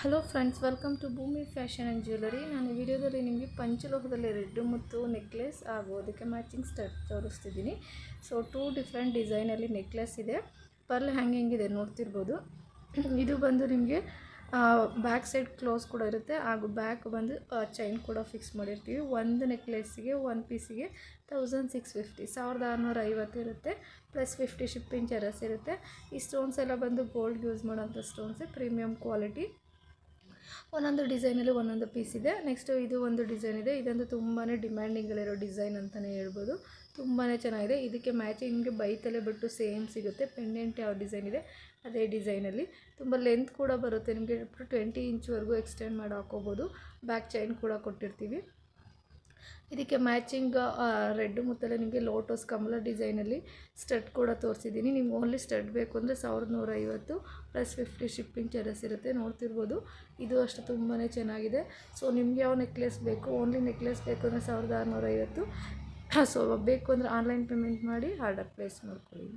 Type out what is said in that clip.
Hello friends, welcome to ಭೂಮಿ fashion and jewellery. ನಾನು ಈ ವಿಡಿಯೋದಲ್ಲಿ ನಿಮಗೆ ಪಂಚಲೋಹದಲ್ಲಿ ರೆಡ್ ಮತ್ತು ನೆಕ್ಲೆಸ್ ಹಾಗೂ ಅದಕ್ಕೆ ಮ್ಯಾಚಿಂಗ್ ಸ್ಟಡ್ ತೋರಿಸ್ತಿದ್ದೀನಿ. ಸೊ 2 ಡಿಫ್ರೆಂಟ್ ಡಿಸೈನಲ್ಲಿ ನೆಕ್ಲೆಸ್ ಇದೆ, ಪರ್ಲ್ ಹ್ಯಾಂಗಿಂಗ್ ಇದೆ ನೋಡ್ತಿರ್ಬೋದು. ಇದು ಬಂದು ನಿಮಗೆ ಬ್ಯಾಕ್ ಸೈಡ್ ಕ್ಲೋಸ್ ಕೂಡ ಇರುತ್ತೆ ಹಾಗೂ ಬ್ಯಾಕ್ ಬಂದು ಚೈನ್ ಕೂಡ ಫಿಕ್ಸ್ ಮಾಡಿರ್ತೀವಿ. ಒಂದು ನೆಕ್ಲೆಸ್ಸಿಗೆ ಒಂದು ಪೀಸಿಗೆ 1650 ಇರುತ್ತೆ, ಪ್ಲಸ್ 50 ಶಿಪ್ಪಿಂಗ್ ಚಾರ್ಜಸ್ ಇರುತ್ತೆ. ಈ ಸ್ಟೋನ್ಸ್ ಎಲ್ಲ ಬಂದು ಗೋಲ್ಡ್ ಯೂಸ್ ಮಾಡೋಂಥ ಸ್ಟೋನ್ಸೇ, ಪ್ರೀಮಿಯಂ ಕ್ವಾಲಿಟಿ. ಒಂದೊಂದು ಡಿಸೈನಲ್ಲಿ ಒಂದೊಂದು ಪೀಸ್ ಇದೆ. ನೆಕ್ಸ್ಟು ಇದು ಒಂದು ಡಿಸೈನ್ ಇದೆ, ಇದಂತೂ ತುಂಬಾ ಡಿಮ್ಯಾಂಡಿಂಗಲ್ಲಿರೋ ಡಿಸೈನ್ ಅಂತಲೇ ಹೇಳ್ಬೋದು. ತುಂಬಾ ಚೆನ್ನಾಗಿದೆ. ಇದಕ್ಕೆ ಮ್ಯಾಚಿಂಗ್ ಬೈತಲೆ ಬಿಟ್ಟು ಸೇಮ್ ಸಿಗುತ್ತೆ. ಪೆಂಡೆಂಟ್ ಯಾವ ಡಿಸೈನ್ ಇದೆ ಅದೇ ಡಿಸೈನಲ್ಲಿ. ತುಂಬ ಲೆಂತ್ ಕೂಡ ಬರುತ್ತೆ, ನಿಮಗೆ 20 ಇಂಚ್ವರೆಗೂ ಎಕ್ಸ್ಟೆಂಡ್ ಮಾಡಿ ಹಾಕೋಬೋದು. ಬ್ಯಾಕ್ ಚೈನ್ ಕೂಡ ಕೊಟ್ಟಿರ್ತೀವಿ. ಇದಕ್ಕೆ ಮ್ಯಾಚಿಂಗ್ ರೆಡ್ ಮುತ್ತಲೆ ನಿಮಗೆ ಲೋಟಸ್ ಕಮಲ ಡಿಸೈನಲ್ಲಿ ಸ್ಟಡ್ ಕೂಡ ತೋರಿಸಿದ್ದೀನಿ. ನಿಮ್ಗೆ ಓನ್ಲಿ ಸ್ಟಡ್ ಬೇಕು ಅಂದರೆ 1150 ಪ್ಲಸ್ 50 ಶಿಪ್ಪಿಂಗ್ ಚಾರ್ಜಸ್ ಇರುತ್ತೆ. ನೋಡ್ತಿರ್ಬೋದು, ಇದು ಅಷ್ಟು ತುಂಬಾ ಚೆನ್ನಾಗಿದೆ. ಸೊ ನಿಮ್ಗೆ ಯಾವ ನೆಕ್ಲೆಸ್ ಬೇಕು, ಓನ್ಲಿ ನೆಕ್ಲೆಸ್ ಬೇಕು ಅಂದರೆ 1650. ಸೊ ಬೇಕು ಅಂದರೆ ಆನ್ಲೈನ್ ಪೇಮೆಂಟ್ ಮಾಡಿ ಆರ್ಡರ್ ಪ್ಲೇಸ್ ಮಾಡ್ಕೊಳ್ಳಿ.